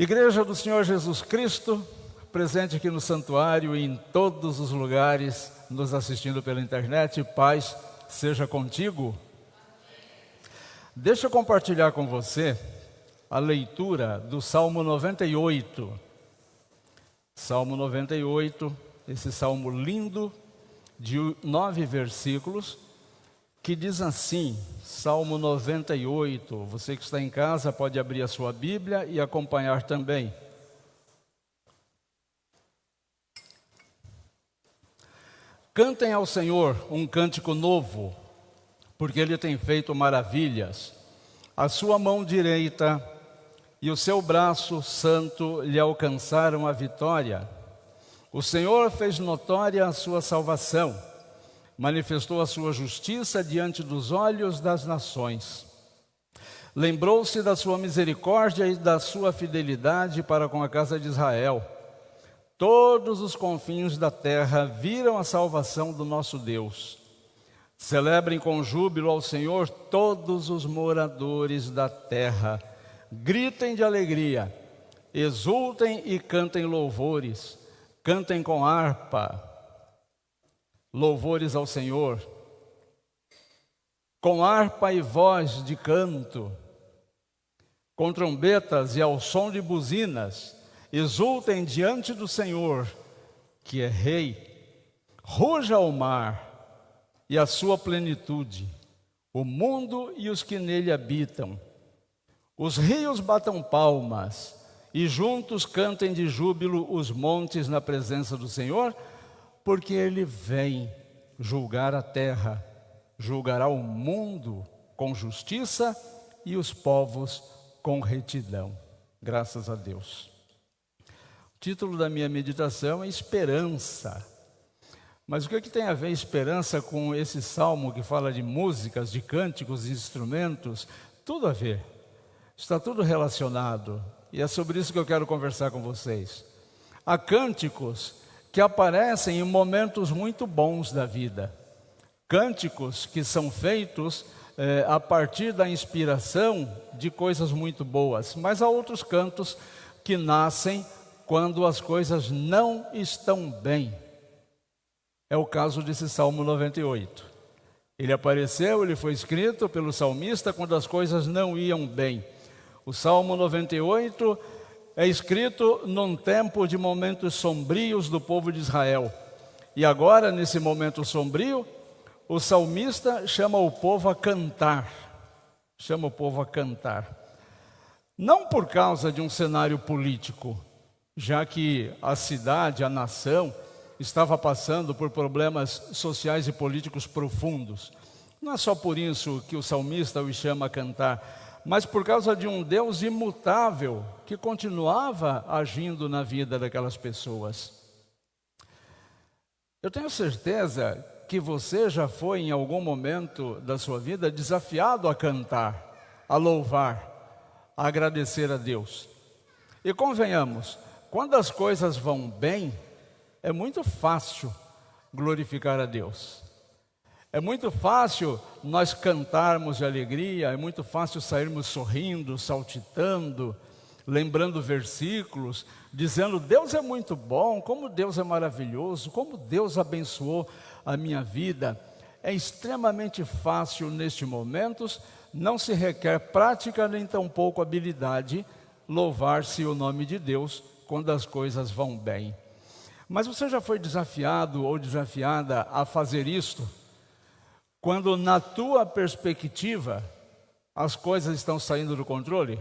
Igreja do Senhor Jesus Cristo, presente aqui no santuário e em todos os lugares, nos assistindo pela internet, paz seja contigo. Deixa eu compartilhar com você a leitura do Salmo 98. Salmo 98, esse salmo lindo, de 9 versículos, que diz assim, Salmo 98, você que está em casa pode abrir a sua Bíblia e acompanhar também. Cantem ao Senhor um cântico novo, porque Ele tem feito maravilhas. A sua mão direita e o seu braço santo lhe alcançaram a vitória. O Senhor fez notória a sua salvação. Manifestou a sua justiça diante dos olhos das nações. Lembrou-se da sua misericórdia e da sua fidelidade para com a casa de Israel. Todos os confins da terra viram a salvação do nosso Deus. Celebrem com júbilo ao Senhor todos os moradores da terra. Gritem de alegria, exultem e cantem louvores. Cantem com harpa. Louvores ao Senhor, com harpa e voz de canto, com trombetas e ao som de buzinas, exultem diante do Senhor, que é Rei. Ruja o mar e a sua plenitude, o mundo e os que nele habitam. Os rios batam palmas e juntos cantem de júbilo os montes na presença do Senhor, porque Ele vem julgar a terra, julgará o mundo com justiça e os povos com retidão. Graças a Deus. O título da minha meditação é Esperança. Mas o que tem a ver esperança com esse salmo que fala de músicas, de cânticos, de instrumentos? Tudo a ver. Está tudo relacionado. E é sobre isso que eu quero conversar com vocês. Há cânticos que aparecem em momentos muito bons da vida. Cânticos que são feitos a partir da inspiração de coisas muito boas. Mas há outros cantos que nascem quando as coisas não estão bem. É o caso desse Salmo 98. Ele apareceu, ele foi escrito pelo salmista quando as coisas não iam bem. O Salmo 98 é escrito num tempo de momentos sombrios do povo de Israel. E agora, nesse momento sombrio, o salmista chama o povo a cantar. Chama o povo a cantar. Não por causa de um cenário político, já que a cidade, a nação, estava passando por problemas sociais e políticos profundos. Não é só por isso que o salmista os chama a cantar, mas por causa de um Deus imutável que continuava agindo na vida daquelas pessoas. Eu tenho certeza que você já foi em algum momento da sua vida desafiado a cantar, a louvar, a agradecer a Deus. E convenhamos, quando as coisas vão bem, é muito fácil glorificar a Deus. É muito fácil nós cantarmos de alegria, é muito fácil sairmos sorrindo, saltitando, lembrando versículos, dizendo: Deus é muito bom, como Deus é maravilhoso, como Deus abençoou a minha vida. É extremamente fácil neste momento, não se requer prática nem tampouco habilidade louvar-se o nome de Deus quando as coisas vão bem. Mas você já foi desafiado ou desafiada a fazer isto? Quando na tua perspectiva as coisas estão saindo do controle?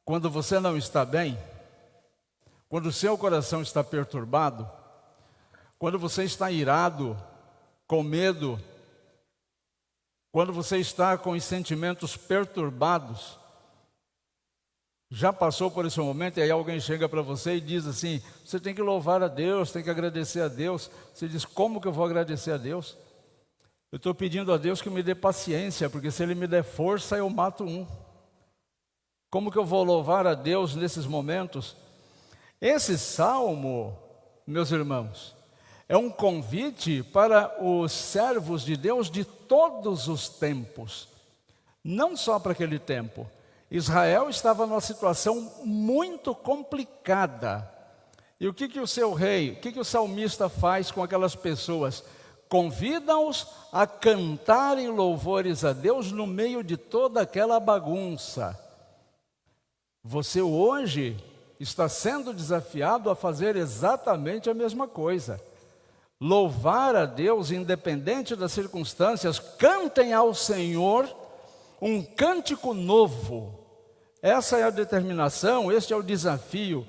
Quando você não está bem? Quando o seu coração está perturbado? Quando você está irado, com medo? Quando você está com os sentimentos perturbados? Já passou por esse momento e aí alguém chega para você e diz assim: você tem que louvar a Deus, tem que agradecer a Deus. Você diz: como que eu vou agradecer a Deus? Eu estou pedindo a Deus que me dê paciência, porque se Ele me der força eu mato um. Como que eu vou louvar a Deus nesses momentos? Esse salmo, meus irmãos, é um convite para os servos de Deus de todos os tempos. Não só para aquele tempo. Israel estava numa situação muito complicada. E o que o seu rei, o que o salmista faz com aquelas pessoas? Convida-os a cantarem louvores a Deus no meio de toda aquela bagunça. Você hoje está sendo desafiado a fazer exatamente a mesma coisa. Louvar a Deus independente das circunstâncias. Cantem ao Senhor um cântico novo. Essa é a determinação, este é o desafio.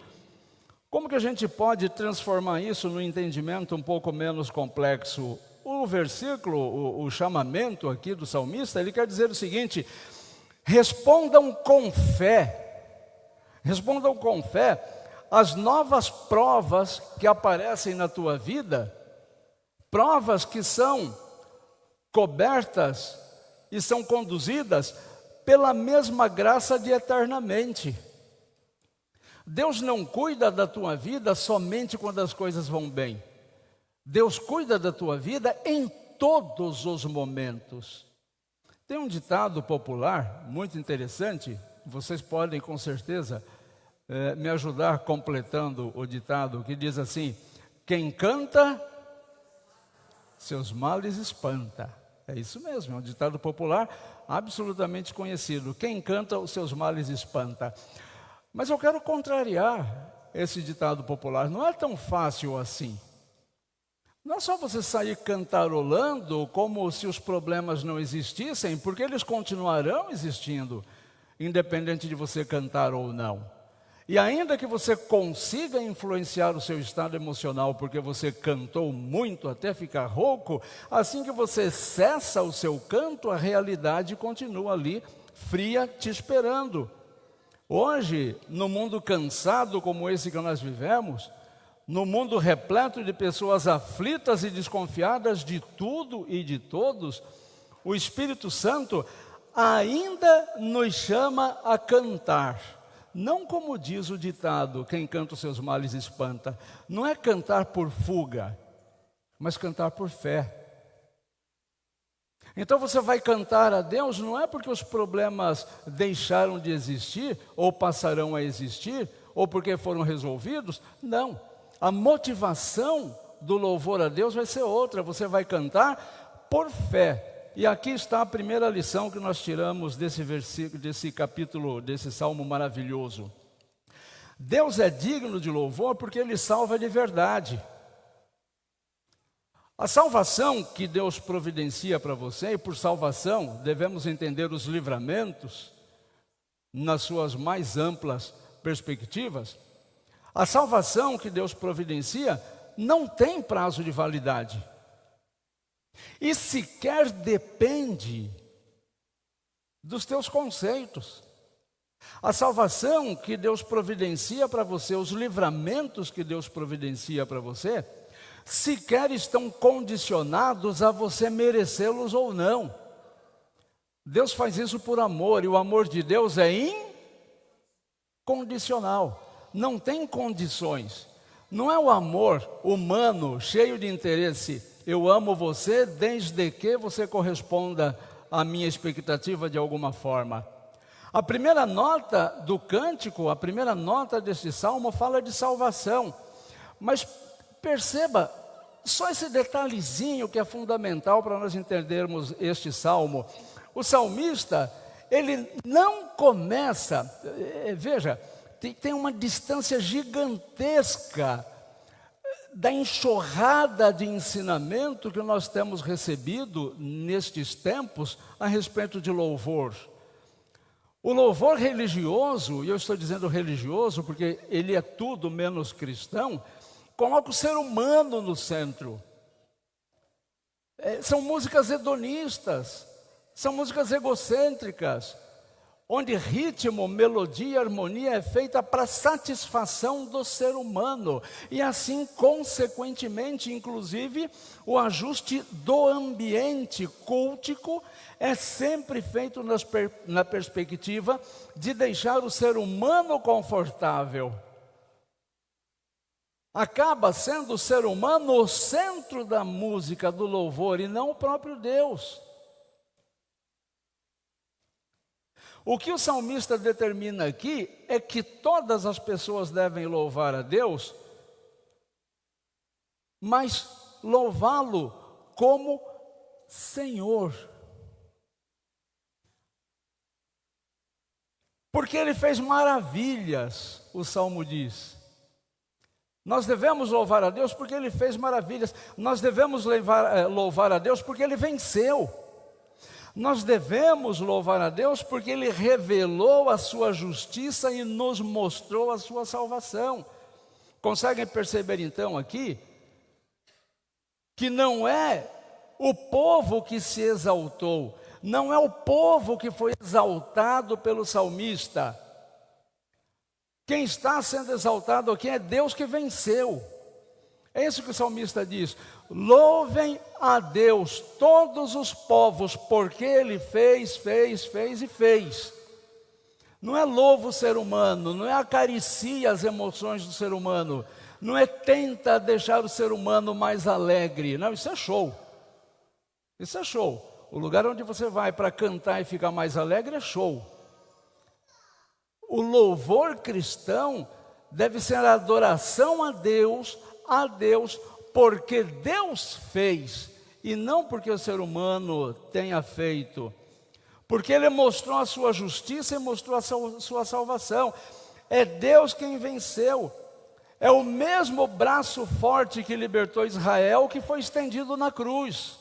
Como que a gente pode transformar isso num entendimento um pouco menos complexo? O versículo, o chamamento aqui do salmista, ele quer dizer o seguinte: respondam com fé as novas provas que aparecem na tua vida, provas que são cobertas e são conduzidas pela mesma graça de eternamente. Deus não cuida da tua vida somente quando as coisas vão bem. Deus cuida da tua vida em todos os momentos. Tem um ditado popular muito interessante, vocês podem com certeza me ajudar completando o ditado, que diz assim: quem canta, seus males espanta. É isso mesmo, é um ditado popular absolutamente conhecido. Quem canta, os seus males espanta. Mas eu quero contrariar esse ditado popular. Não é tão fácil assim. Não é só você sair cantarolando como se os problemas não existissem, porque eles continuarão existindo, independente de você cantar ou não. E ainda que você consiga influenciar o seu estado emocional, porque você cantou muito até ficar rouco, assim que você cessa o seu canto, a realidade continua ali, fria, te esperando. Hoje, no mundo cansado como esse que nós vivemos, no mundo repleto de pessoas aflitas e desconfiadas de tudo e de todos, o Espírito Santo ainda nos chama a cantar. Não como diz o ditado, quem canta os seus males espanta. Não é cantar por fuga, mas cantar por fé. Então você vai cantar a Deus não é porque os problemas deixaram de existir, ou passarão a existir, ou porque foram resolvidos. Não. A motivação do louvor a Deus vai ser outra. Você vai cantar por fé. E aqui está a primeira lição que nós tiramos desse versículo, desse capítulo, desse salmo maravilhoso. Deus é digno de louvor porque Ele salva de verdade. A salvação que Deus providencia para você, e por salvação devemos entender os livramentos nas suas mais amplas perspectivas. A salvação que Deus providencia não tem prazo de validade. E sequer depende dos teus conceitos. A salvação que Deus providencia para você, os livramentos que Deus providencia para você, sequer estão condicionados a você merecê-los ou não. Deus faz isso por amor, e o amor de Deus é incondicional. Não tem condições. Não é o amor humano, cheio de interesse. Eu amo você desde que você corresponda à minha expectativa de alguma forma. A primeira nota do cântico, a primeira nota deste salmo fala de salvação. Mas perceba, só esse detalhezinho que é fundamental para nós entendermos este salmo. O salmista, ele não começa, veja, tem uma distância gigantesca da enxurrada de ensinamento que nós temos recebido nestes tempos a respeito de louvor. O louvor religioso, e eu estou dizendo religioso porque ele é tudo menos cristão, coloca o ser humano no centro. São músicas hedonistas, são músicas egocêntricas, onde ritmo, melodia, harmonia é feita para satisfação do ser humano. E assim, consequentemente, inclusive, o ajuste do ambiente cultico é sempre feito na perspectiva de deixar o ser humano confortável. Acaba sendo o ser humano o centro da música, do louvor, e não o próprio Deus. O que o salmista determina aqui é que todas as pessoas devem louvar a Deus, mas louvá-lo como Senhor. Porque Ele fez maravilhas, o Salmo diz. Nós devemos louvar a Deus porque Ele fez maravilhas. Nós devemos louvar a Deus porque Ele venceu. Nós devemos louvar a Deus porque Ele revelou a sua justiça e nos mostrou a sua salvação. Conseguem perceber então aqui que não é o povo que se exaltou, não é o povo que foi exaltado pelo salmista. Quem está sendo exaltado aqui é Deus que venceu. É isso que o salmista diz: louvem a Deus todos os povos, porque Ele fez e fez. Não é louva o ser humano, não é acaricia as emoções do ser humano, não é tenta deixar o ser humano mais alegre. Não, isso é show. Isso é show. O lugar onde você vai para cantar e ficar mais alegre é show. O louvor cristão deve ser a adoração a Deus, porque Deus fez, e não porque o ser humano tenha feito. Porque Ele mostrou a sua justiça e mostrou a sua salvação. É Deus quem venceu. É o mesmo braço forte que libertou Israel que foi estendido na cruz.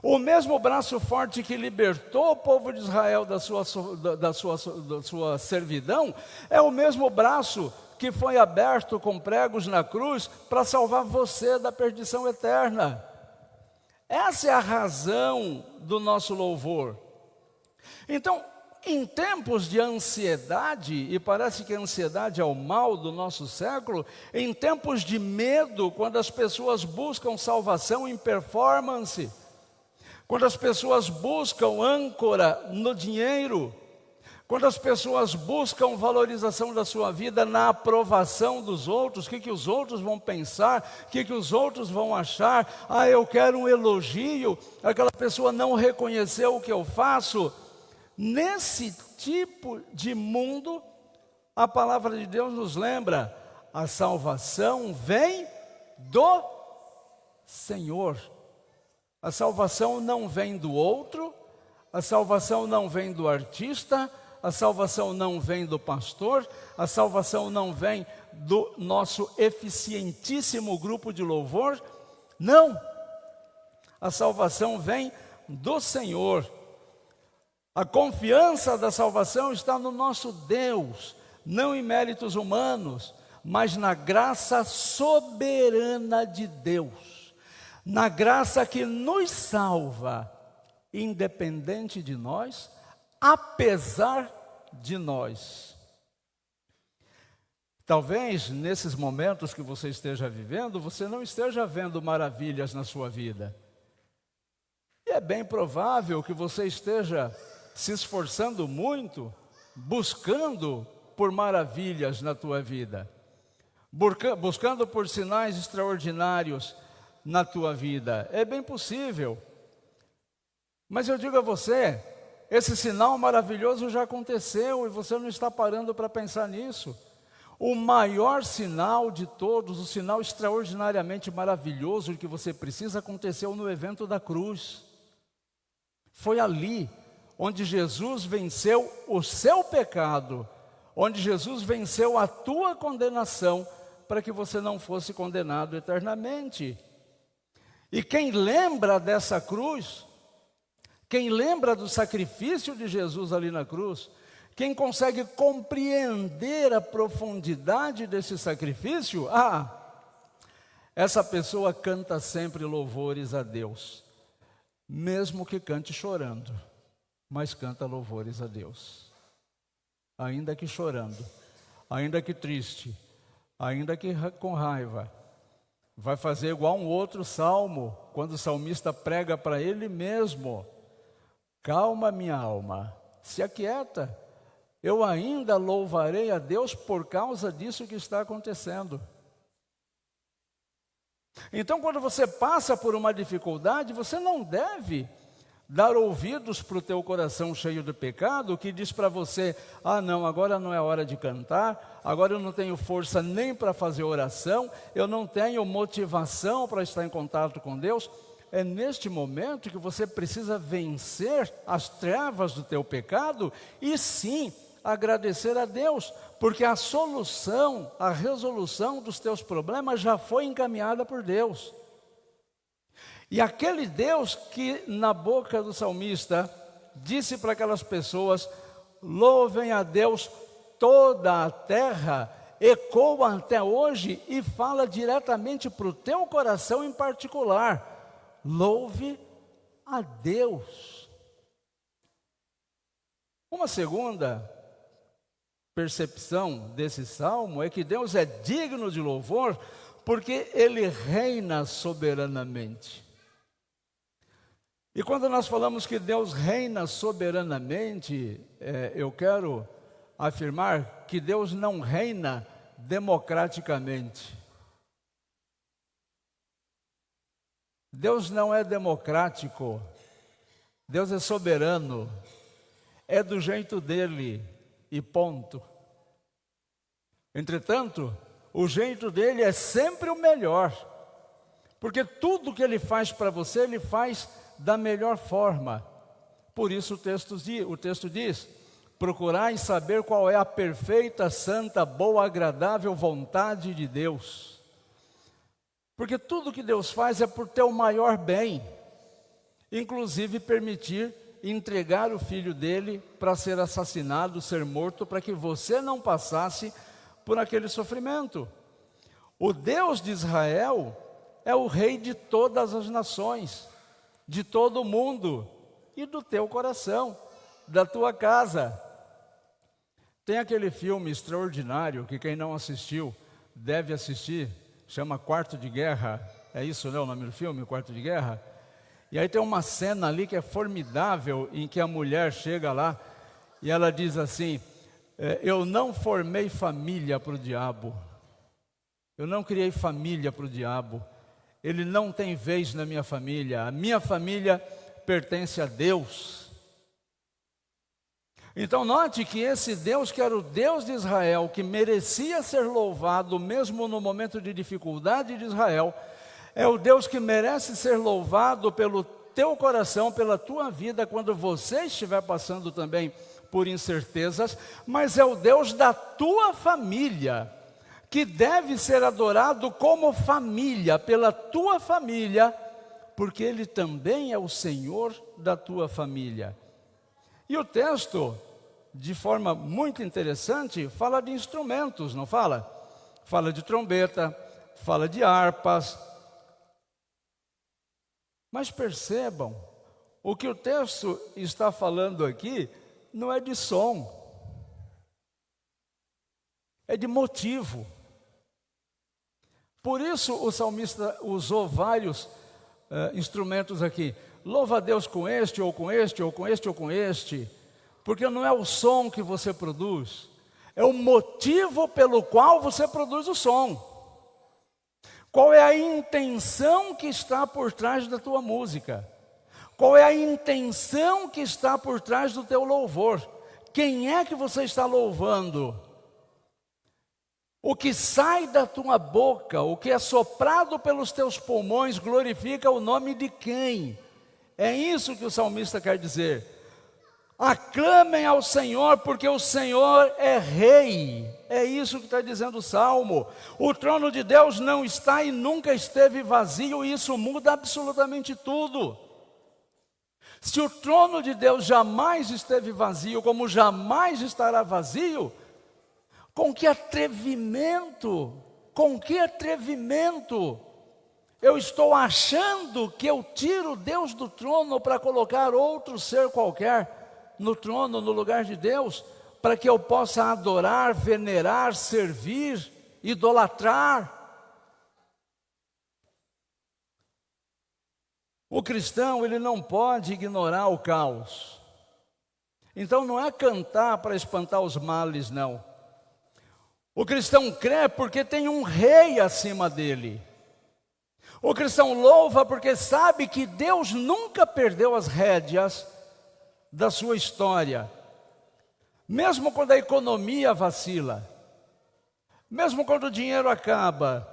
O mesmo braço forte que libertou o povo de Israel da sua servidão, é o mesmo braço que foi aberto com pregos na cruz para salvar você da perdição eterna. Essa é a razão do nosso louvor. Então, em tempos de ansiedade, e parece que a ansiedade é o mal do nosso século, em tempos de medo, quando as pessoas buscam salvação em performance, quando as pessoas buscam âncora no dinheiro, quando as pessoas buscam valorização da sua vida na aprovação dos outros, o que os outros vão pensar, o que os outros vão achar, eu quero um elogio, aquela pessoa não reconheceu o que eu faço. Nesse tipo de mundo, a palavra de Deus nos lembra, a salvação vem do Senhor. A salvação não vem do outro, a salvação não vem do artista, a salvação não vem do pastor, a salvação não vem do nosso eficientíssimo grupo de louvor, não. A salvação vem do Senhor. A confiança da salvação está no nosso Deus, não em méritos humanos, mas na graça soberana de Deus. Na graça que nos salva, independente de nós, apesar de nós. Talvez nesses momentos que você esteja vivendo, você não esteja vendo maravilhas na sua vida. E é bem provável que você esteja se esforçando muito, buscando por maravilhas na tua vida, buscando por sinais extraordinários na tua vida. É bem possível. Mas eu digo a você, esse sinal maravilhoso já aconteceu e você não está parando para pensar nisso. O maior sinal de todos, o sinal extraordinariamente maravilhoso que você precisa, aconteceu no evento da cruz. Foi ali onde Jesus venceu o seu pecado, onde Jesus venceu a tua condenação, para que você não fosse condenado eternamente. E quem lembra dessa cruz, quem lembra do sacrifício de Jesus ali na cruz, quem consegue compreender a profundidade desse sacrifício, essa pessoa canta sempre louvores a Deus, mesmo que cante chorando, mas canta louvores a Deus, ainda que chorando, ainda que triste, ainda que com raiva. Vai fazer igual um outro salmo, quando o salmista prega para ele mesmo: calma minha alma, se aquieta, eu ainda louvarei a Deus por causa disso que está acontecendo. Então, quando você passa por uma dificuldade, você não deve dar ouvidos para o teu coração cheio de pecado, que diz para você: ah não, agora não é hora de cantar, agora eu não tenho força nem para fazer oração, eu não tenho motivação para estar em contato com Deus. É neste momento que você precisa vencer as trevas do teu pecado e sim agradecer a Deus, porque a solução, a resolução dos teus problemas já foi encaminhada por Deus. E aquele Deus que na boca do salmista disse para aquelas pessoas: louvem a Deus toda a terra, ecoa até hoje e fala diretamente para o teu coração em particular: louve a Deus. Uma segunda percepção desse salmo é que Deus é digno de louvor porque Ele reina soberanamente. E quando nós falamos que Deus reina soberanamente, eu quero afirmar que Deus não reina democraticamente. Deus não é democrático, Deus é soberano, é do jeito dele e ponto. Entretanto, o jeito dele é sempre o melhor, porque tudo que ele faz para você, ele faz da melhor forma. Por isso o texto diz: procurai saber qual é a perfeita, santa, boa, agradável vontade de Deus. Porque tudo que Deus faz é por teu maior bem, inclusive permitir entregar o filho dele para ser assassinado, ser morto, para que você não passasse por aquele sofrimento. O Deus de Israel é o rei de todas as nações, de todo o mundo e do teu coração, da tua casa. Tem aquele filme extraordinário que quem não assistiu deve assistir, chama Quarto de Guerra. É isso, né, o nome do filme, Quarto de Guerra? E aí tem uma cena ali que é formidável, em que a mulher chega lá e ela diz assim: eu não formei família para o diabo, eu não criei família para o diabo, ele não tem vez na minha família, a minha família pertence a Deus. Então note que esse Deus, que era o Deus de Israel, que merecia ser louvado mesmo no momento de dificuldade de Israel, é o Deus que merece ser louvado pelo teu coração, pela tua vida, quando você estiver passando também por incertezas, mas é o Deus da tua família, que deve ser adorado como família, pela tua família, porque Ele também é o Senhor da tua família. E o texto, de forma muito interessante, fala de instrumentos, não fala? Fala de trombeta, fala de harpas. Mas percebam, o que o texto está falando aqui não é de som, é de motivo. Por isso o salmista usou vários instrumentos aqui. Louva a Deus com este, ou com este, ou com este, ou com este. Porque não é o som que você produz, é o motivo pelo qual você produz o som. Qual é a intenção que está por trás da tua música? Qual é a intenção que está por trás do teu louvor? Quem é que você está louvando? O que sai da tua boca, o que é soprado pelos teus pulmões, glorifica o nome de quem? É isso que o salmista quer dizer. Aclamem ao Senhor, porque o Senhor é rei. É isso que está dizendo o Salmo. O trono de Deus não está e nunca esteve vazio, e isso muda absolutamente tudo. Se o trono de Deus jamais esteve vazio, como jamais estará vazio, com que atrevimento eu estou achando que eu tiro Deus do trono para colocar outro ser qualquer no trono, no lugar de Deus, para que eu possa adorar, venerar, servir, idolatrar. O cristão, ele não pode ignorar o caos. Então não é cantar para espantar os males, não. O cristão crê porque tem um rei acima dele. O cristão louva porque sabe que Deus nunca perdeu as rédeas da sua história. Mesmo quando a economia vacila, mesmo quando o dinheiro acaba,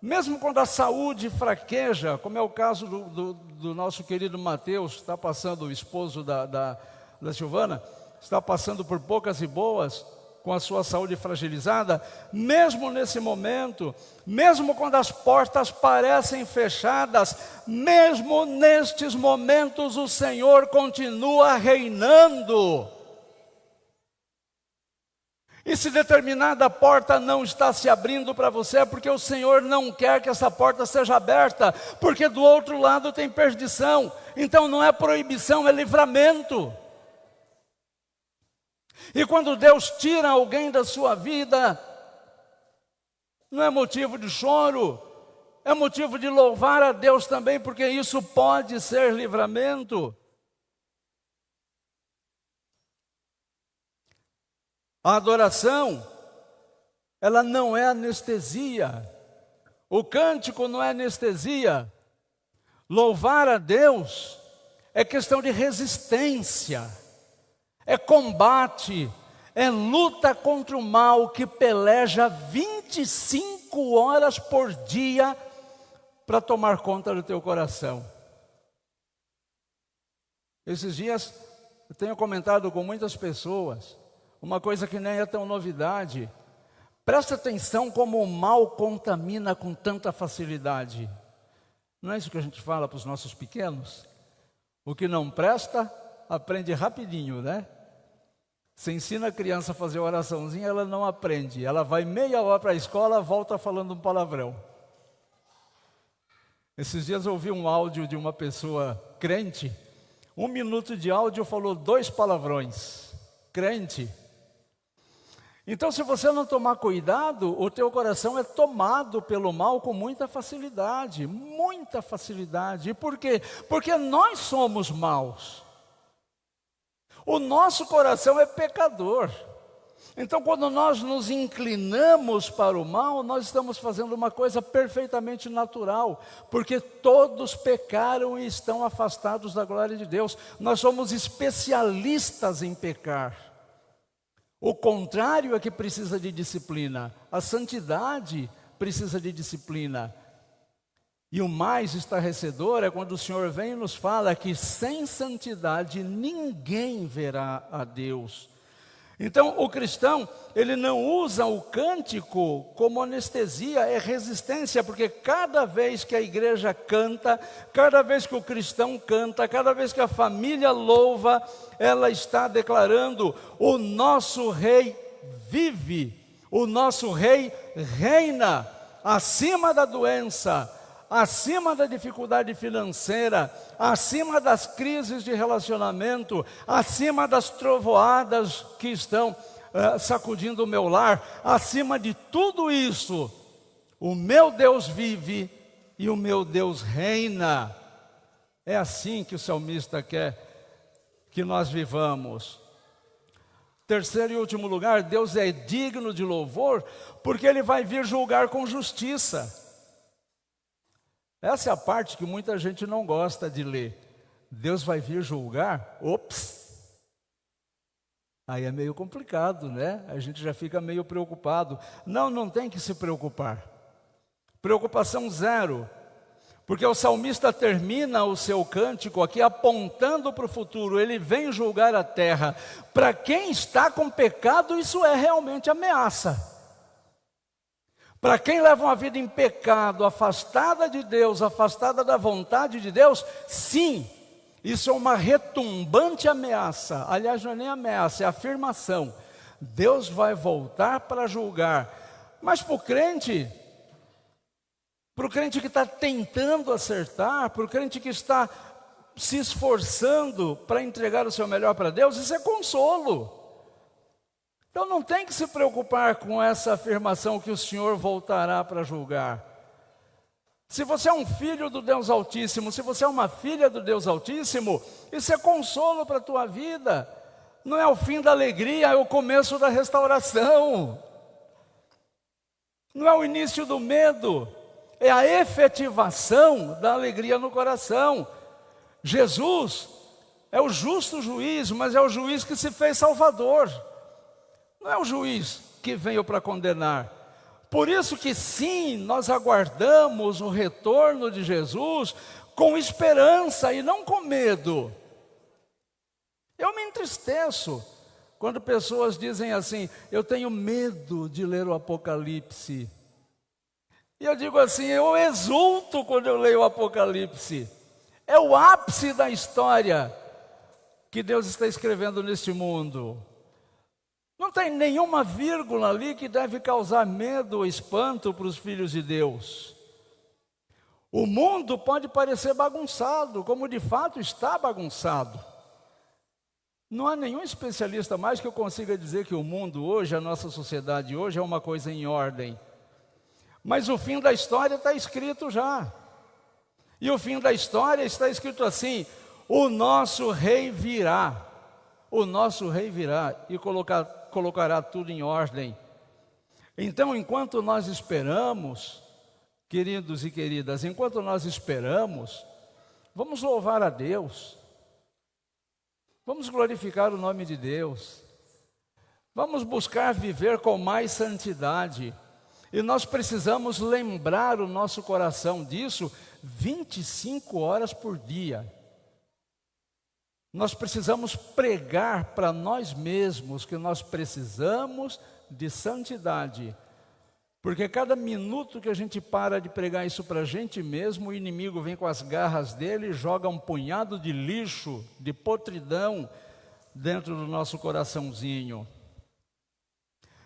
mesmo quando a saúde fraqueja, como é o caso do nosso querido Mateus, que está passando, o esposo da Silvana, está passando por poucas e boas, com a sua saúde fragilizada, mesmo nesse momento, mesmo quando as portas parecem fechadas, mesmo nestes momentos o Senhor continua reinando. E se determinada porta não está se abrindo para você, é porque o Senhor não quer que essa porta seja aberta, porque do outro lado tem perdição. Então não é proibição, é livramento. E quando Deus tira alguém da sua vida, não é motivo de choro, é motivo de louvar a Deus também, porque isso pode ser livramento. A adoração, ela não é anestesia. O cântico não é anestesia. Louvar a Deus é questão de resistência, é combate, é luta contra o mal que peleja 25 horas por dia para tomar conta do teu coração. Esses dias eu tenho comentado com muitas pessoas uma coisa que nem é tão novidade. Presta atenção como o mal contamina com tanta facilidade. Não é isso que a gente fala para os nossos pequenos? O que não presta, aprende rapidinho, né? Você ensina a criança a fazer oraçãozinha, ela não aprende. Ela vai meia hora para a escola, volta falando um palavrão. Esses dias eu ouvi um áudio de uma pessoa crente. 1 minuto de áudio falou 2 palavrões. Crente. Então, se você não tomar cuidado, o teu coração é tomado pelo mal com muita facilidade. Muita facilidade. E por quê? Porque nós somos maus. O nosso coração é pecador. Então, quando nós nos inclinamos para o mal, nós estamos fazendo uma coisa perfeitamente natural, porque todos pecaram e estão afastados da glória de Deus. Nós somos especialistas em pecar. O contrário é que precisa de disciplina. A santidade precisa de disciplina. E o mais estarrecedor é quando o Senhor vem e nos fala que sem santidade ninguém verá a Deus. Então o cristão, ele não usa o cântico como anestesia, é resistência, porque cada vez que a igreja canta, cada vez que o cristão canta, cada vez que a família louva, ela está declarando: o nosso rei vive, o nosso rei reina acima da doença, acima da dificuldade financeira, acima das crises de relacionamento, acima das trovoadas que estão sacudindo o meu lar, acima de tudo isso, o meu Deus vive e o meu Deus reina. É assim que o salmista quer que nós vivamos. Terceiro e último lugar, Deus é digno de louvor, porque Ele vai vir julgar com justiça. Essa é a parte que muita gente não gosta de ler. Deus vai vir julgar? Ops! Aí é meio complicado, né? A gente já fica meio preocupado. Não tem que se preocupar. Preocupação zero. Porque o salmista termina o seu cântico aqui apontando para o futuro. Ele vem julgar a terra. Para quem está com pecado, isso é realmente ameaça. Para quem leva uma vida em pecado, afastada de Deus, afastada da vontade de Deus, sim, isso é uma retumbante ameaça. Aliás, não é nem ameaça, é afirmação. Deus vai voltar para julgar. Mas para o crente que está tentando acertar, para o crente que está se esforçando para entregar o seu melhor para Deus, isso é consolo. Então não tem que se preocupar com essa afirmação que o Senhor voltará para julgar. Se você é um filho do Deus Altíssimo, se você é uma filha do Deus Altíssimo, isso é consolo para a tua vida. Não é o fim da alegria, é o começo da restauração. Não é o início do medo, é a efetivação da alegria no coração. Jesus é o justo juiz, mas é o juiz que se fez salvador. Não é o juiz que veio para condenar. Por isso que sim, nós aguardamos o retorno de Jesus com esperança e não com medo. Eu me entristeço quando pessoas dizem assim: eu tenho medo de ler o Apocalipse. E eu digo assim: eu exulto quando eu leio o Apocalipse. É o ápice da história que Deus está escrevendo neste mundo. Não tem nenhuma vírgula ali que deve causar medo ou espanto para os filhos de Deus. O mundo pode parecer bagunçado, como de fato está bagunçado. Não há nenhum especialista mais que eu consiga dizer que o mundo hoje, a nossa sociedade hoje, é uma coisa em ordem. Mas o fim da história está escrito já. E o fim da história está escrito assim: o nosso rei virá. O nosso rei virá e colocará tudo em ordem. Então, enquanto nós esperamos, queridos e queridas, enquanto nós esperamos, vamos louvar a Deus. Vamos glorificar o nome de Deus. Vamos buscar viver com mais santidade. E nós precisamos lembrar o nosso coração disso 25 horas por dia. Nós precisamos pregar para nós mesmos que nós precisamos de santidade. Porque cada minuto que a gente para de pregar isso para a gente mesmo, o inimigo vem com as garras dele e joga um punhado de lixo, de podridão dentro do nosso coraçãozinho.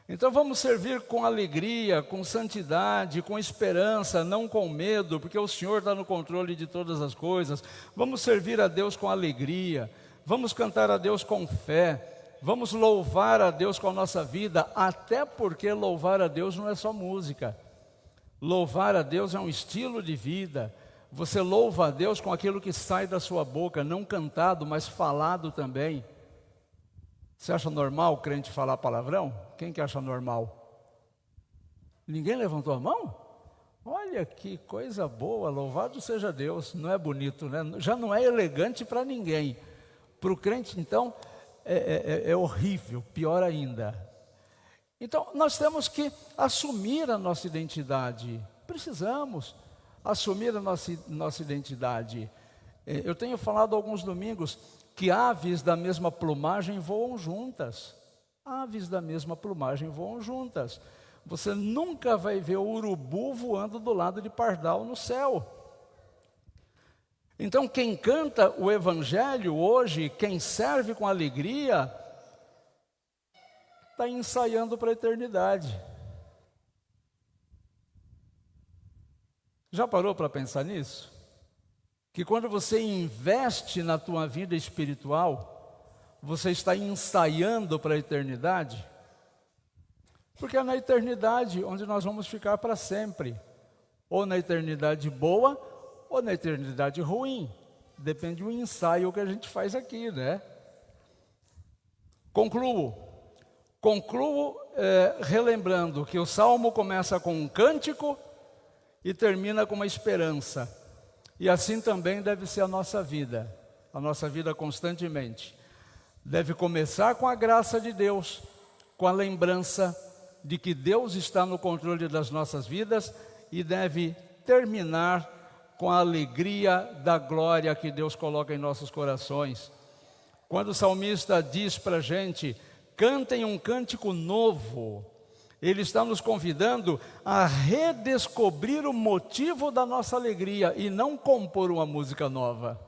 Então vamos servir com alegria, com santidade, com esperança, não com medo, porque o Senhor está no controle de todas as coisas. Vamos servir a Deus com alegria, vamos cantar a Deus com fé, vamos louvar a Deus com a nossa vida, até porque louvar a Deus não é só música. Louvar a Deus é um estilo de vida. Você louva a Deus com aquilo que sai da sua boca, não cantado, mas falado também. Você acha normal o crente falar palavrão? Quem que acha normal? Ninguém levantou a mão? Olha que coisa boa, louvado seja Deus. Não é bonito, né? Já não é elegante para ninguém. Para o crente, então, é horrível, pior ainda. Então, nós temos que assumir a nossa identidade. Precisamos assumir a nossa identidade. Eu tenho falado alguns domingos que aves da mesma plumagem voam juntas. Aves da mesma plumagem voam juntas. Você nunca vai ver o urubu voando do lado de pardal no céu. Então, quem canta o Evangelho hoje, quem serve com alegria, está ensaiando para a eternidade. Já parou para pensar nisso? Que quando você investe na tua vida espiritual, você está ensaiando para a eternidade? Porque é na eternidade onde nós vamos ficar para sempre. Ou na eternidade boa, ou na eternidade ruim. Depende do ensaio que a gente faz aqui, né? Concluo relembrando que o Salmo começa com um cântico e termina com uma esperança. E assim também deve ser a nossa vida constantemente. Deve começar com a graça de Deus, com a lembrança de que Deus está no controle das nossas vidas e deve terminar com a alegria da glória que Deus coloca em nossos corações. Quando o salmista diz para a gente, cantem um cântico novo, ele está nos convidando a redescobrir o motivo da nossa alegria e não compor uma música nova.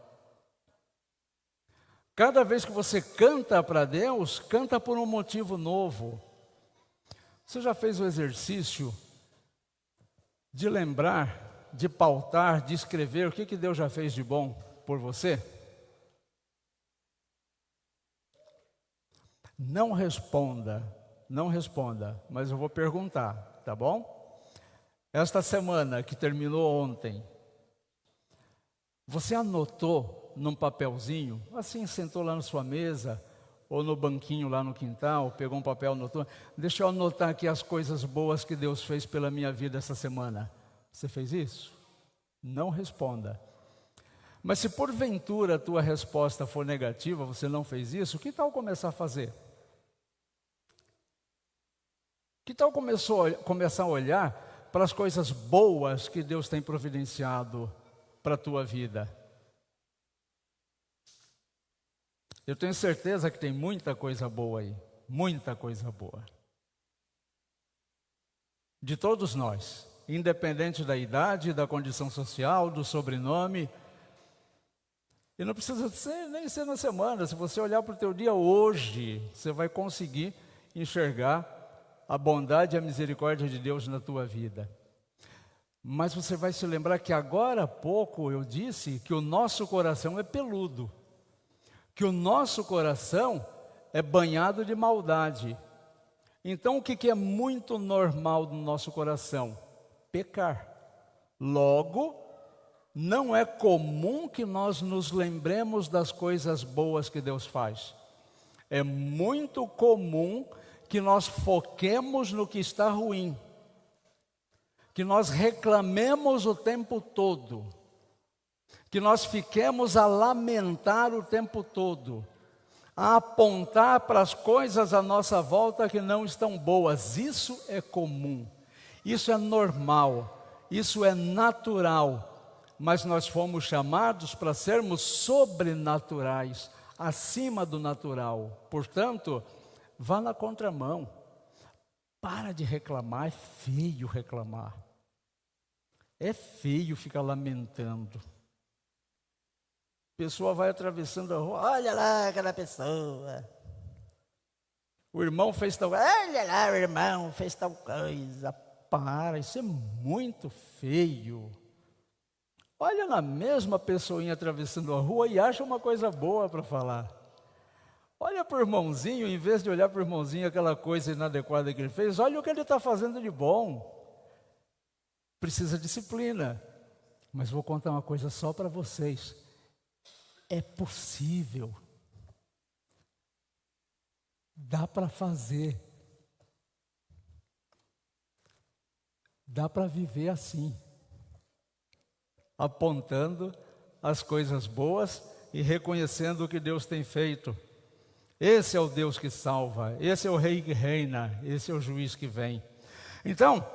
Cada vez que você canta para Deus, canta por um motivo novo. Você já fez o exercício de lembrar, de pautar, de escrever o que Deus já fez de bom por você? Não responda, mas eu vou perguntar, tá bom? Esta semana que terminou ontem, você anotou num papelzinho, assim sentou lá na sua mesa, ou no banquinho lá no quintal, pegou um papel, anotou, deixa eu anotar aqui as coisas boas que Deus fez pela minha vida essa semana. Você fez isso? Não responda. Mas se porventura a tua resposta for negativa, você não fez isso, que tal começar a fazer? Que tal começar a olhar para as coisas boas que Deus tem providenciado para a tua vida? Eu tenho certeza que tem muita coisa boa aí, muita coisa boa. De todos nós, independente da idade, da condição social, do sobrenome. E não precisa nem ser na semana, se você olhar para o teu dia hoje, você vai conseguir enxergar a bondade e a misericórdia de Deus na tua vida. Mas você vai se lembrar que agora há pouco eu disse que o nosso coração é peludo, que o nosso coração é banhado de maldade. Então o que é muito normal no nosso coração? Pecar. Logo, não é comum que nós nos lembremos das coisas boas que Deus faz. É muito comum que nós foquemos no que está ruim, que nós reclamemos o tempo todo, que nós fiquemos a lamentar o tempo todo, a apontar para as coisas à nossa volta que não estão boas. Isso é comum, isso é normal, isso é natural, mas nós fomos chamados para sermos sobrenaturais, acima do natural. Portanto, vá na contramão. Para de reclamar, é feio reclamar. É feio ficar lamentando. A pessoa vai atravessando a rua, olha lá aquela pessoa. O irmão fez tal coisa, olha lá o irmão fez tal coisa. Para, isso é muito feio. Olha na mesma pessoinha atravessando a rua e acha uma coisa boa para falar. Olha para o irmãozinho, em vez de olhar para o irmãozinho aquela coisa inadequada que ele fez, olha o que ele está fazendo de bom. Precisa de disciplina. Mas vou contar uma coisa só para vocês. É possível. Dá para fazer. Dá para viver assim. Apontando as coisas boas e reconhecendo o que Deus tem feito. Esse é o Deus que salva, esse é o Rei que reina, esse é o juiz que vem. Então,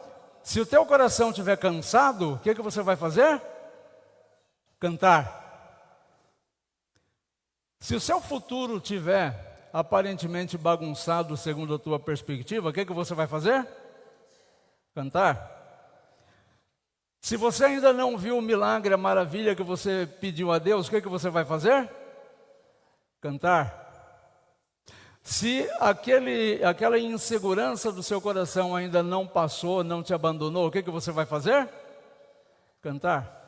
se o teu coração estiver cansado, o que você vai fazer? Cantar. Se o seu futuro estiver aparentemente bagunçado segundo a tua perspectiva, o que você vai fazer? Cantar. Se você ainda não viu o milagre, a maravilha que você pediu a Deus, o que você vai fazer? Cantar. Se aquela insegurança do seu coração ainda não passou, não te abandonou, o que você vai fazer? Cantar.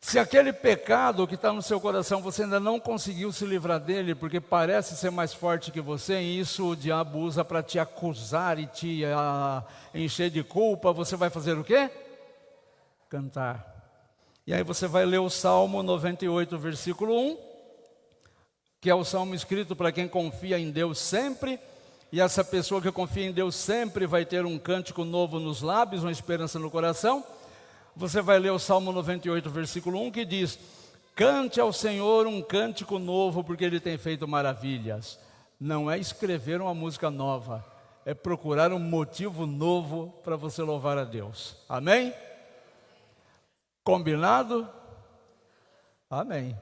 Se aquele pecado que está no seu coração, você ainda não conseguiu se livrar dele, porque parece ser mais forte que você, e isso o diabo usa para te acusar e te encher de culpa, você vai fazer o quê? Cantar. E aí você vai ler o Salmo 98, versículo 1, que é o salmo escrito para quem confia em Deus sempre, e essa pessoa que confia em Deus sempre vai ter um cântico novo nos lábios, uma esperança no coração. Você vai ler o Salmo 98, versículo 1, que diz: cante ao Senhor um cântico novo, porque Ele tem feito maravilhas. Não é escrever uma música nova, é procurar um motivo novo para você louvar a Deus. Amém? Combinado? Amém.